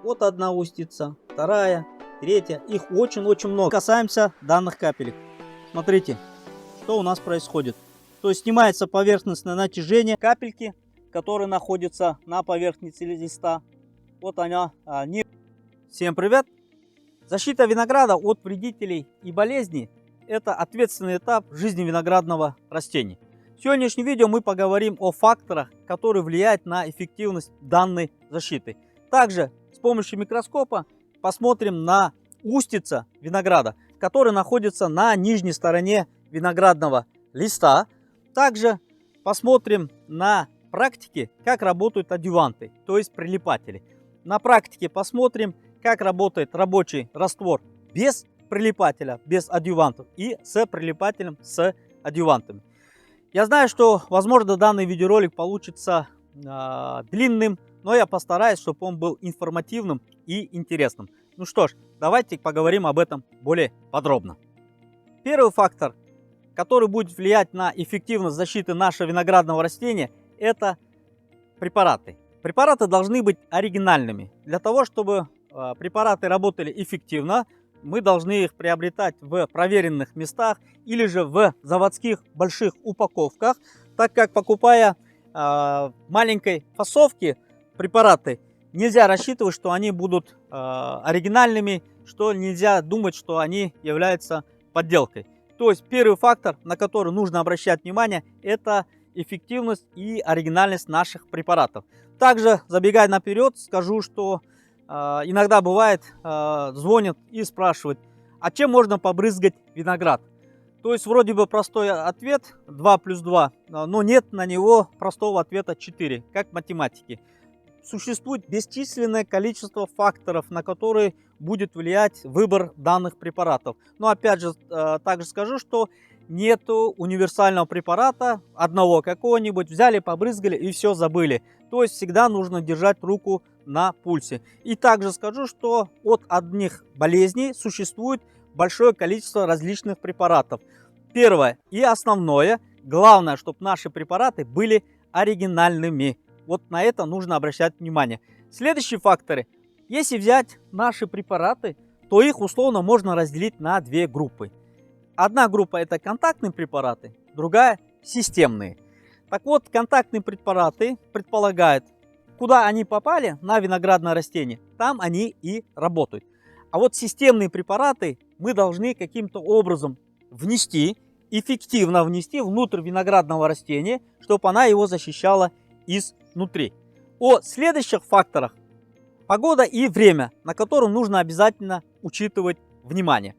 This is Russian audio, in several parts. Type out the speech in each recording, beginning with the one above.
Вот одна устица, вторая, третья. Их очень-очень много. Касаемся данных капелек. Смотрите, что у нас происходит. То есть снимается поверхностное натяжение капельки, которые находятся на поверхности листа. Вот они. Всем привет! Защита винограда от вредителей и болезней – это ответственный этап жизни виноградного растения. В сегодняшнем видео мы поговорим о факторах, которые влияют на эффективность данной защиты. Также с помощью микроскопа посмотрим на устица винограда, который находится на нижней стороне виноградного листа. Также посмотрим на практике, как работают адъюванты, то есть прилипатели. На практике посмотрим, как работает рабочий раствор без прилипателя, без адъювантов, и с прилипателем, с адъювантами. Я знаю, что, возможно, данный видеоролик получится длинным, но я постараюсь, чтобы он был информативным и интересным. Ну что ж, давайте поговорим об этом более подробно. Первый фактор, который будет влиять на эффективность защиты нашего виноградного растения, это препараты. Препараты должны быть оригинальными. Для того, чтобы препараты работали эффективно, мы должны их приобретать в проверенных местах или же в заводских больших упаковках, так как, покупая в маленькой фасовке препараты, нельзя рассчитывать, что они будут оригинальными, что нельзя думать, что они являются подделкой. То есть первый фактор, на который нужно обращать внимание, это эффективность и оригинальность наших препаратов. Также, забегая наперед, скажу, что иногда бывает, звонят и спрашивают, а чем можно побрызгать виноград? То есть вроде бы простой ответ 2 плюс 2, но нет на него простого ответа 4, как в математике. Существует бесчисленное количество факторов, на которые будет влиять выбор данных препаратов. Но опять же, также скажу, что нету универсального препарата, одного какого-нибудь, взяли, побрызгали и все забыли. То есть всегда нужно держать руку на пульсе. И также скажу, что от одних болезней существует большое количество различных препаратов. Первое и основное, главное, чтобы наши препараты были оригинальными. Вот на это нужно обращать внимание. Следующие факторы. Если взять наши препараты, то их условно можно разделить на две группы. Одна группа это контактные препараты, другая системные. Так вот, контактные препараты предполагают, куда они попали на виноградное растение, там они и работают. А вот системные препараты мы должны каким-то образом внести, эффективно внести внутрь виноградного растения, чтобы она его защищала изнутри. О следующих факторах: погода и время, на котором нужно обязательно учитывать внимание.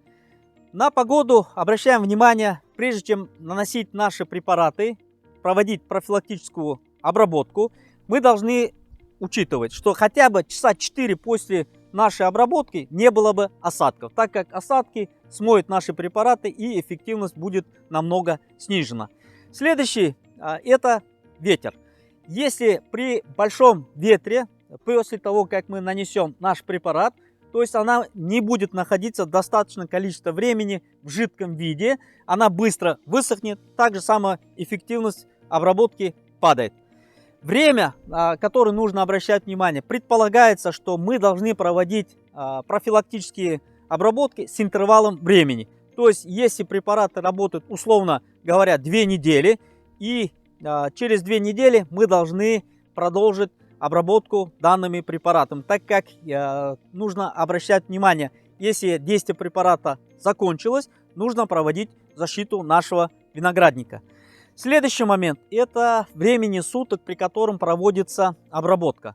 На погоду обращаем внимание, прежде чем наносить наши препараты, проводить профилактическую обработку, мы должны учитывать, что хотя бы часа 4 после нашей обработки не было бы осадков, так как осадки смоют наши препараты и эффективность будет намного снижена. Следующий это ветер. Если при большом ветре, после того, как мы нанесем наш препарат, то есть она не будет находиться достаточное количество времени в жидком виде, она быстро высохнет, также сама эффективность обработки падает. Время, которое нужно обращать внимание, предполагается, что мы должны проводить профилактические обработки с интервалом времени. То есть если препараты работают, условно говоря, 2 недели, и через 2 недели мы должны продолжить обработку данными препаратами, так как нужно обращать внимание, если действие препарата закончилось, нужно проводить защиту нашего виноградника. Следующий момент это времени суток, при котором проводится обработка.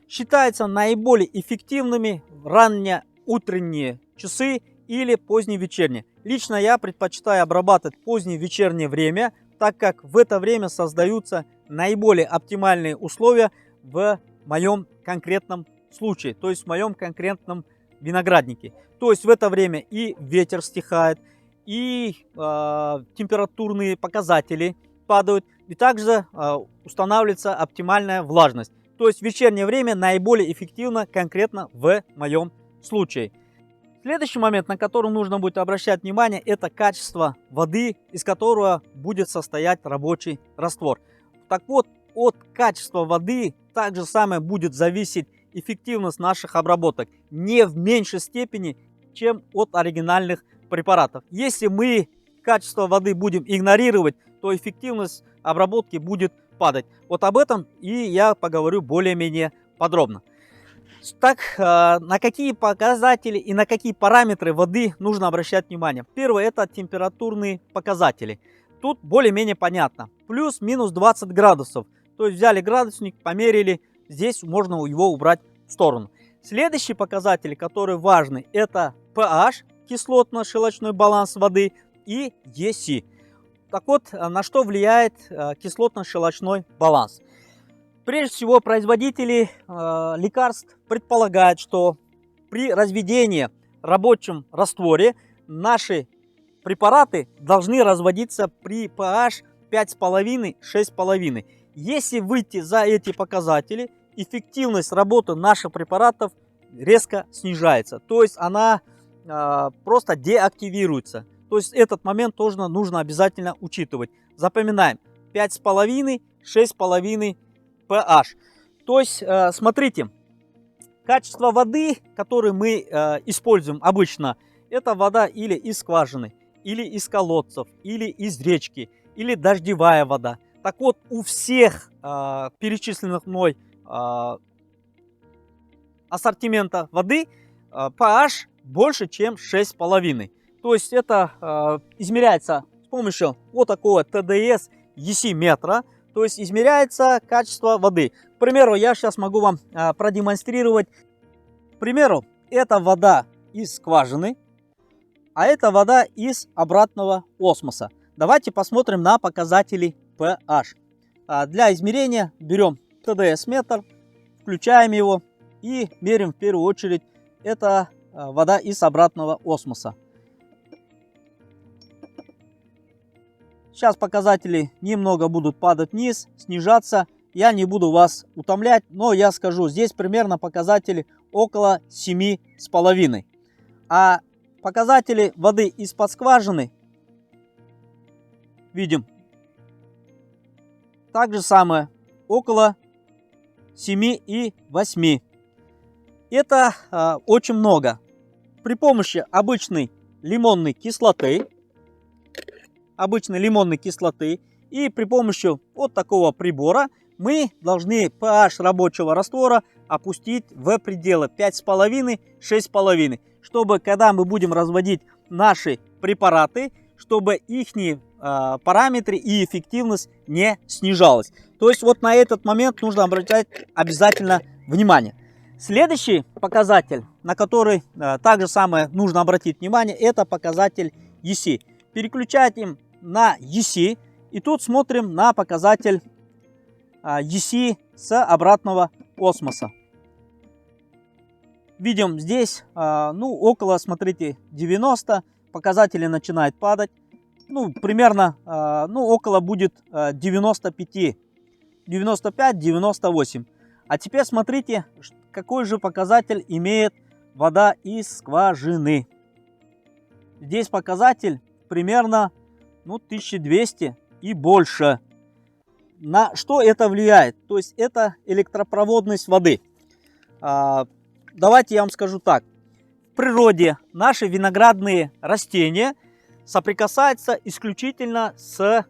Считается наиболее эффективными ранние утренние часы или поздние вечерние. Лично я предпочитаю обрабатывать позднее вечернее время, так как в это время создаются наиболее оптимальные условия в моем конкретном случае, то есть в моем конкретном винограднике. То есть в это время и ветер стихает, и температурные показатели падают, и также устанавливается оптимальная влажность. То есть вечернее время наиболее эффективно конкретно в моем случае. Следующий момент, на который нужно будет обращать внимание, это качество воды, из которого будет состоять рабочий раствор. Так вот, от качества воды также самое будет зависеть эффективность наших обработок не в меньшей степени, чем от оригинальных препаратов. Если мы качество воды будем игнорировать, то эффективность обработки будет падать. Вот об этом и я поговорю более-менее подробно. Так, на какие показатели и на какие параметры воды нужно обращать внимание? Первое, это температурные показатели. Тут более-менее понятно. Плюс-минус 20 градусов. То есть взяли градусник, померили. Здесь можно его убрать в сторону. Следующие показатели, которые важны, это pH, кислотно-щелочной баланс воды, и EC. Так вот, на что влияет кислотно-щелочной баланс? Прежде всего, производители лекарств предполагают, что при разведении в рабочем растворе наши препараты должны разводиться при pH 5,5-6,5. Если выйти за эти показатели, эффективность работы наших препаратов резко снижается. То есть она просто деактивируется. То есть этот момент тоже нужно обязательно учитывать. Запоминаем: 5,5-6,5 pH. То есть, смотрите, качество воды, которую мы используем обычно, это вода или из скважины, или из колодцев, или из речки, или дождевая вода. Так вот, у всех перечисленных мной ассортимента воды pH больше, чем 6,5. То есть это измеряется с помощью вот такого ТДС EC-метра. То есть измеряется качество воды. К примеру, я сейчас могу вам продемонстрировать. К примеру, это вода из скважины, а это вода из обратного осмоса. Давайте посмотрим на показатели pH. Для измерения берем ТДС-метр, включаем его и меряем в первую очередь это вода из обратного осмоса. Сейчас показатели немного будут падать вниз, снижаться. Я не буду вас утомлять, но я скажу, здесь примерно показатели около 7,5. А показатели воды из-под скважины видим так же самое, около 7,8. Это очень много. При помощи обычной лимонной кислоты, и при помощи вот такого прибора мы должны pH рабочего раствора опустить в пределы 5,5-6,5, чтобы когда мы будем разводить наши препараты, чтобы их параметры и эффективность не снижалась. То есть вот на этот момент нужно обращать обязательно внимание. Следующий показатель, на который также самое нужно обратить внимание, это показатель EC. Переключаем на EC, и тут смотрим на показатель EC с обратного осмоса. Видим здесь, около, смотрите, 90, показатели начинают падать. Примерно, около будет 95, 95-98. А теперь смотрите, какой же показатель имеет вода из скважины. Здесь показатель примерно 1200 и больше. На что это влияет? То есть это электропроводность воды. Давайте я вам скажу так. В природе наши виноградные растения соприкасаются исключительно с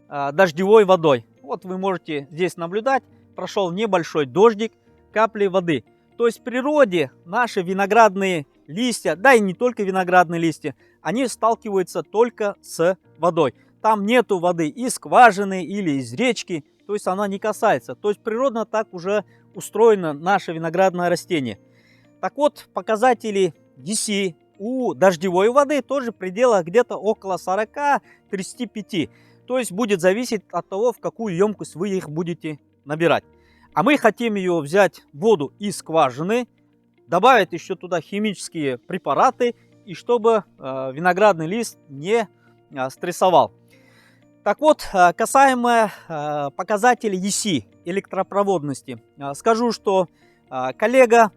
дождевой водой. Вот вы можете здесь наблюдать, прошел небольшой дождик, капли воды. То есть в природе наши виноградные листья, да и не только виноградные листья, они сталкиваются только с водой. Там нету воды из скважины или из речки, то есть она не касается. То есть природно так уже устроено наше виноградное растение. Так вот, показатели EC у дождевой воды тоже в пределах где-то около 40-35. То есть будет зависеть от того, в какую емкость вы их будете набирать. А мы хотим ее взять воду из скважины, добавить еще туда химические препараты, и чтобы виноградный лист не стрессовал. Так вот, касаемо показателей EC, электропроводности, скажу, что коллега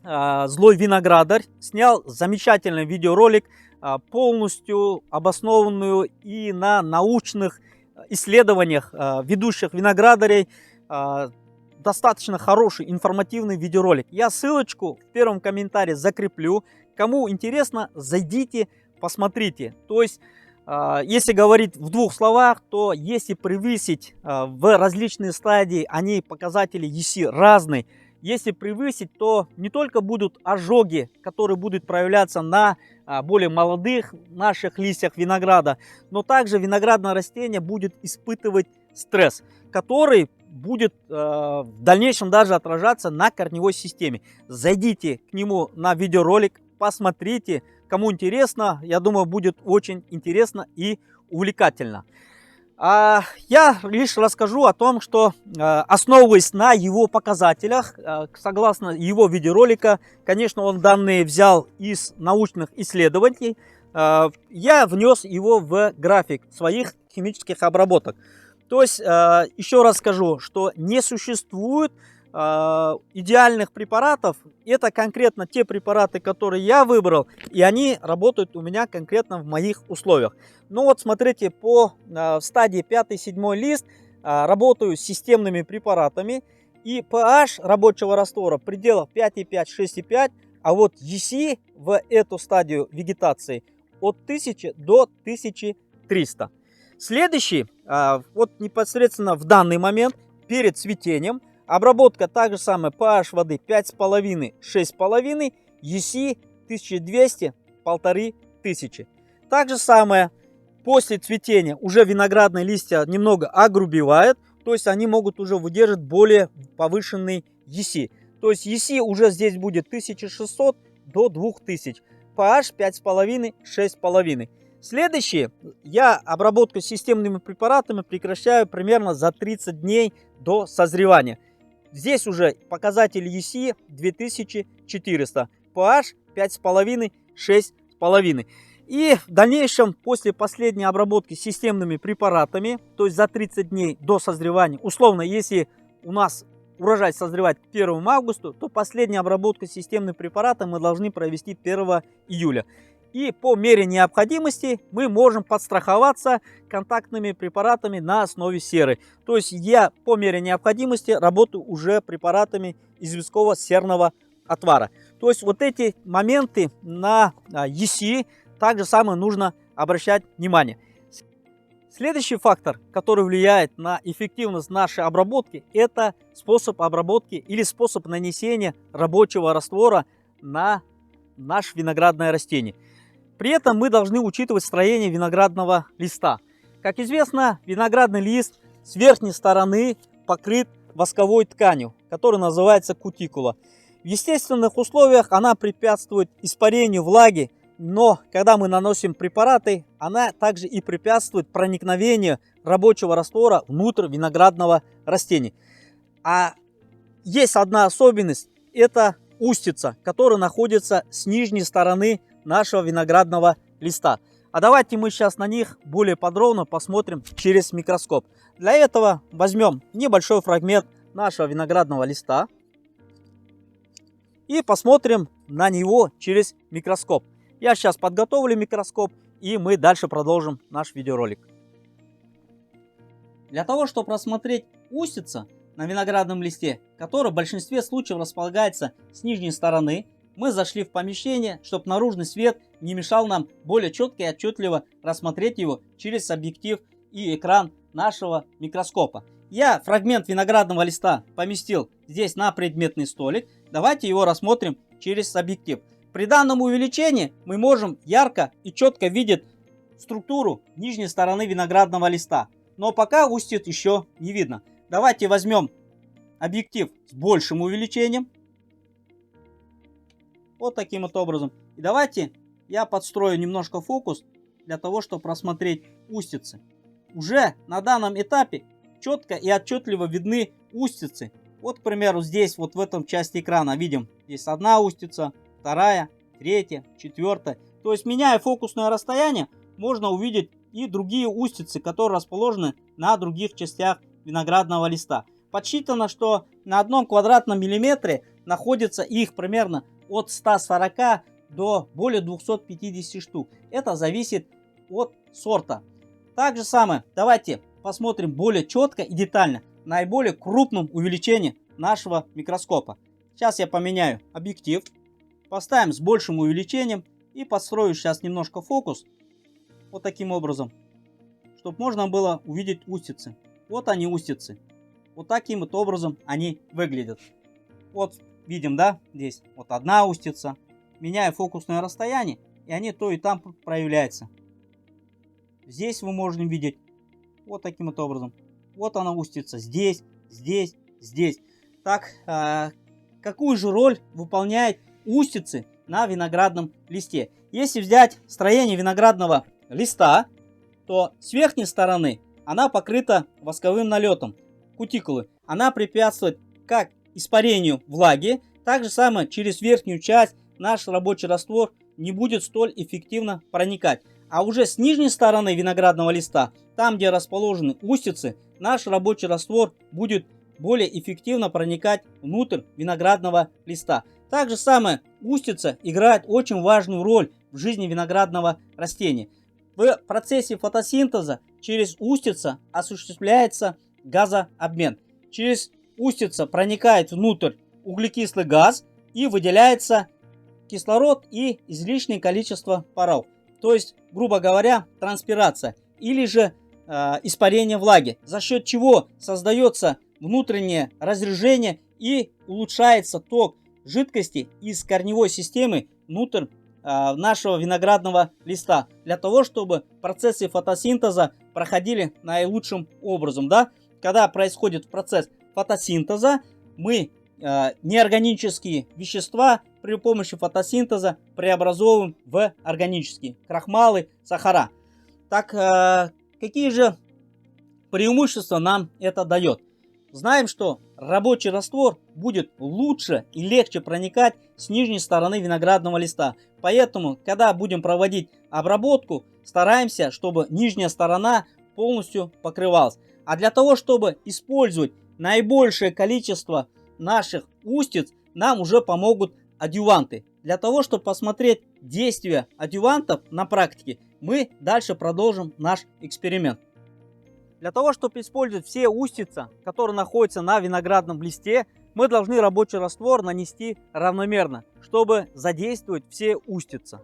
Злой Виноградарь снял замечательный видеоролик, полностью обоснованную и на научных исследованиях ведущих виноградарей. достаточно хороший информативный видеоролик. Я ссылочку в первом комментарии закреплю. Кому интересно, зайдите, посмотрите. То есть, если говорить в двух словах, то если превысить в различные стадии, они показатели EC разные. Если превысить, то не только будут ожоги, которые будут проявляться на более молодых наших листьях винограда, но также виноградное растение будет испытывать стресс, который будет в дальнейшем даже отражаться на корневой системе. Зайдите к нему на видеоролик, посмотрите. Кому интересно, я думаю, будет очень интересно и увлекательно. Я лишь расскажу о том, что, основываясь на его показателях, согласно его видеоролика, конечно, он данные взял из научных исследований, я внес его в график своих химических обработок. То есть, еще раз скажу, что не существует идеальных препаратов. Это конкретно те препараты, которые я выбрал, и они работают у меня конкретно в моих условиях. Ну вот смотрите, по стадии 5-7 лист работаю с системными препаратами, и pH рабочего раствора в пределах 5,5-6,5, а вот EC в эту стадию вегетации от 1000 до 1300. Следующий, вот непосредственно в данный момент, перед цветением, обработка та же самая, pH воды 5,5-6,5, EC 1200-1500. Так же самое, после цветения уже виноградные листья немного огрубевают, то есть они могут уже выдерживать более повышенный EC. То есть EC уже здесь будет 1600 до 2000, pH 5,5-6,5. Следующее, я обработку системными препаратами прекращаю примерно за 30 дней до созревания. Здесь уже показатель EC 2400, pH 5,5-6,5. И в дальнейшем, после последней обработки системными препаратами, то есть за 30 дней до созревания, условно, если у нас урожай созревает к 1 августа, то последняя обработка системным препаратом мы должны провести 1 июля. И по мере необходимости мы можем подстраховаться контактными препаратами на основе серы. То есть я по мере необходимости работаю уже препаратами известкового серного отвара. То есть вот эти моменты на EC также самое нужно обращать внимание. Следующий фактор, который влияет на эффективность нашей обработки, это способ обработки или способ нанесения рабочего раствора на наше виноградное растение. При этом мы должны учитывать строение виноградного листа. Как известно, виноградный лист с верхней стороны покрыт восковой тканью, которая называется кутикула. В естественных условиях она препятствует испарению влаги, но когда мы наносим препараты, она также и препятствует проникновению рабочего раствора внутрь виноградного растения. А есть одна особенность, это устица, которая находится с нижней стороны нашего виноградного листа. А давайте мы сейчас на них более подробно посмотрим через микроскоп. Для этого возьмем небольшой фрагмент нашего виноградного листа и посмотрим на него через микроскоп. Я сейчас подготовлю микроскоп, и мы дальше продолжим наш видеоролик. Для того, чтобы рассмотреть устица на виноградном листе, который в большинстве случаев располагается с нижней стороны, мы зашли в помещение, чтобы наружный свет не мешал нам более четко и отчетливо рассмотреть его через объектив и экран нашего микроскопа. Я фрагмент виноградного листа поместил здесь на предметный столик. Давайте его рассмотрим через объектив. При данном увеличении мы можем ярко и четко видеть структуру нижней стороны виноградного листа. Но пока устиц еще не видно. Давайте возьмем объектив с большим увеличением. Вот таким вот образом. И давайте я подстрою немножко фокус для того, чтобы рассмотреть устицы. Уже на данном этапе четко и отчетливо видны устицы. Вот, к примеру, здесь вот в этом части экрана видим, здесь одна устица, вторая, третья, четвертая. То есть, меняя фокусное расстояние, можно увидеть и другие устицы, которые расположены на других частях виноградного листа. Подсчитано, что на 1 квадратном миллиметре находится их примерно от 140 до более 250 штук. Это зависит от сорта. Так же самое, давайте посмотрим более четко и детально наиболее крупном увеличении нашего микроскопа. Сейчас я поменяю объектив, поставим с большим увеличением и подстрою сейчас немножко фокус. Вот таким образом, чтобы можно было увидеть устицы. Вот они, устицы. Вот таким вот образом они выглядят. Вот видим, да, здесь вот одна устица. Меняю фокусное расстояние, и они то и там проявляются. Здесь вы можете видеть вот таким вот образом. Вот она, устица, здесь, здесь, здесь. Так, какую же роль выполняет устицы на виноградном листе? Если взять строение виноградного листа, то с верхней стороны она покрыта восковым налетом кутикулы. Она препятствует как испарению влаги, так же самое через верхнюю часть наш рабочий раствор не будет столь эффективно проникать. А уже с нижней стороны виноградного листа, там где расположены устицы, наш рабочий раствор будет более эффективно проникать внутрь виноградного листа. Так же самое устица играет очень важную роль в жизни виноградного растения. В процессе фотосинтеза через устица осуществляется газообмен. Через устица проникает внутрь углекислый газ и выделяется кислород и излишнее количество паров. То есть, грубо говоря, транспирация или же испарение влаги, за счет чего создается внутреннее разрежение и улучшается ток жидкости из корневой системы внутрь нашего виноградного листа, для того, чтобы процессы фотосинтеза проходили наилучшим образом. Да? Когда происходит процесс фотосинтеза, мы неорганические вещества при помощи фотосинтеза преобразовываем в органические, крахмалы, сахара. Так, какие же преимущества нам это дает? Знаем, что рабочий раствор будет лучше и легче проникать с нижней стороны виноградного листа. Поэтому, когда будем проводить обработку, стараемся, чтобы нижняя сторона полностью покрывалась. А для того, чтобы использовать наибольшее количество наших устиц, нам уже помогут адъюванты. Для того, чтобы посмотреть действия адъювантов на практике, мы дальше продолжим наш эксперимент. Для того, чтобы использовать все устицы, которые находятся на виноградном листе, мы должны рабочий раствор нанести равномерно, чтобы задействовать все устицы.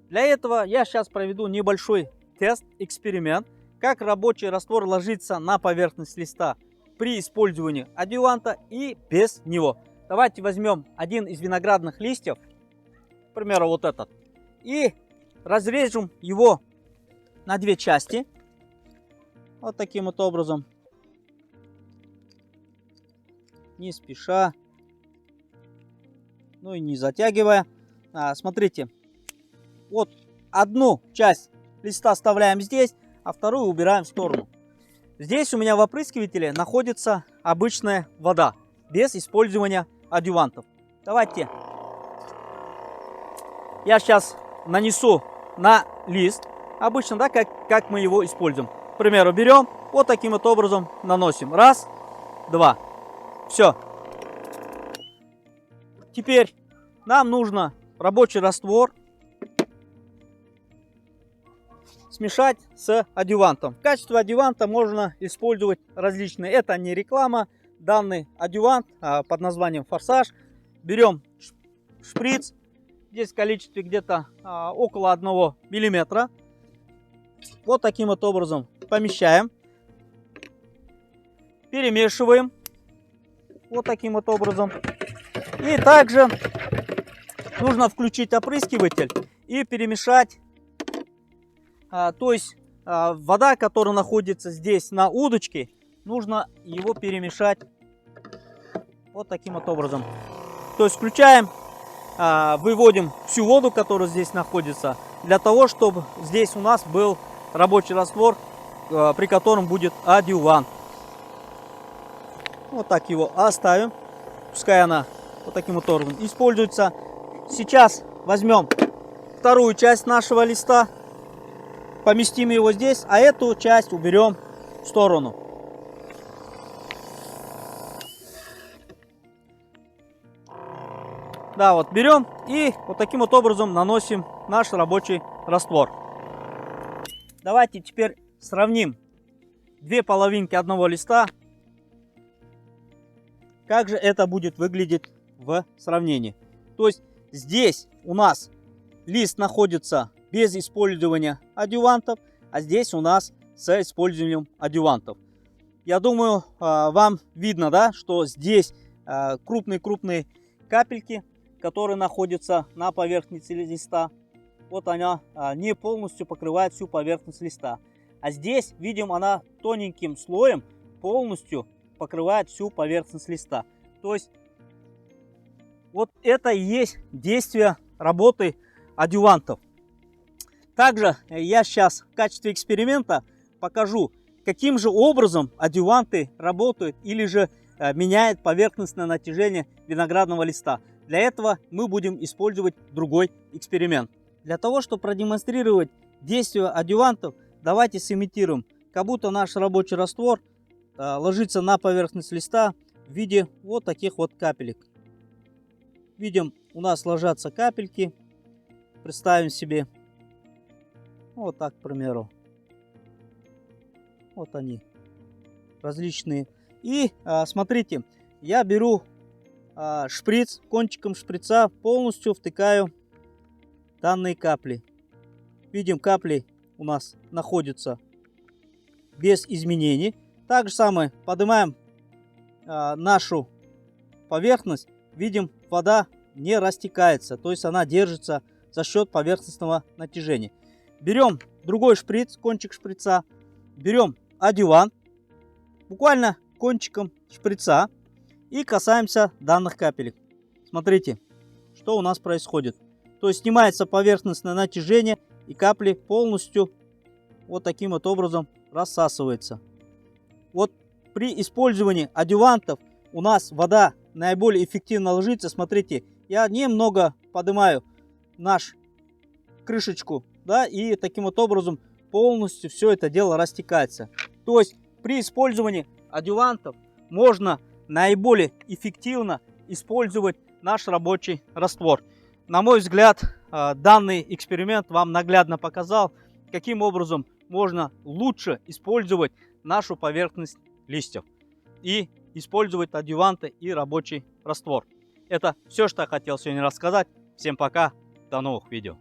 Для этого я сейчас проведу небольшой тест, эксперимент, как рабочий раствор ложится на поверхность листа при использовании адъюванта и без него. Давайте возьмем один из виноградных листьев, к примеру, вот этот, и разрежем его на две части. Вот таким вот образом. Не спеша. Ну и не затягивая. Смотрите. Вот одну часть листа оставляем здесь, а вторую убираем в сторону. Здесь у меня в опрыскивателе находится обычная вода. Без использования адъювантов. Давайте. Я сейчас нанесу на лист. Обычно, да, как мы его используем. К примеру, берем, вот таким вот образом наносим. Раз, два. Все. Теперь нам нужно рабочий раствор смешать с адъювантом. В качестве адъюванта можно использовать различные. Это не реклама. Данный адъювант под названием Форсаж. Берем шприц. Здесь в количестве где-то около 1 миллиметра. Вот таким вот образом помещаем. Перемешиваем. Вот таким вот образом. И также нужно включить опрыскиватель и перемешать. То есть вода, которая находится здесь на удочке, нужно его перемешать вот таким вот образом. То есть включаем, выводим всю воду, которая здесь находится, для того, чтобы здесь у нас был рабочий раствор, при котором будет адъювант. Вот так его оставим. Пускай она вот таким вот образом используется. Сейчас возьмем вторую часть нашего листа, поместим его здесь, а эту часть уберем в сторону. Да, вот берем и вот таким вот образом наносим наш рабочий раствор. Давайте теперь сравним две половинки одного листа. как же это будет выглядеть в сравнении. То есть здесь у нас лист находится без использования адъювантов, а здесь у нас с использованием адъювантов. Я думаю, вам видно, да, что здесь крупные капельки, которые находятся на поверхности листа. Вот она не полностью покрывает всю поверхность листа. А здесь, видим, она тоненьким слоем полностью покрывает всю поверхность листа. То есть вот это и есть действие работы адъювантов. Также я сейчас в качестве эксперимента покажу, каким же образом адъюванты работают или же меняют поверхностное натяжение виноградного листа. Для этого мы будем использовать другой эксперимент. Для того, чтобы продемонстрировать действие адъювантов, давайте сымитируем, как будто наш рабочий раствор ложится на поверхность листа в виде вот таких вот капелек. Видим, у нас ложатся капельки. Представим себе. Вот так, к примеру. Вот они. Различные. И смотрите, я беру шприц, кончиком шприца полностью втыкаю данные капли. Видим, капли у нас находятся без изменений. Так же самое поднимаем нашу поверхность. Видим, вода не растекается, то есть она держится за счет поверхностного натяжения. Берем другой шприц, кончик шприца, берем адъювант, буквально кончиком шприца и касаемся данных капелек. Смотрите, что у нас происходит. То есть снимается поверхностное натяжение и капли полностью вот таким вот образом рассасываются. Вот при использовании адъювантов у нас вода наиболее эффективно ложится. Смотрите, я немного поднимаю наш крышечку, да, и таким вот образом полностью все это дело растекается. То есть при использовании адъювантов можно наиболее эффективно использовать наш рабочий раствор. На мой взгляд, данный эксперимент вам наглядно показал, каким образом можно лучше использовать нашу поверхность листьев и использовать адъюванты и рабочий раствор. Это все, что я хотел сегодня рассказать. Всем пока, до новых видео.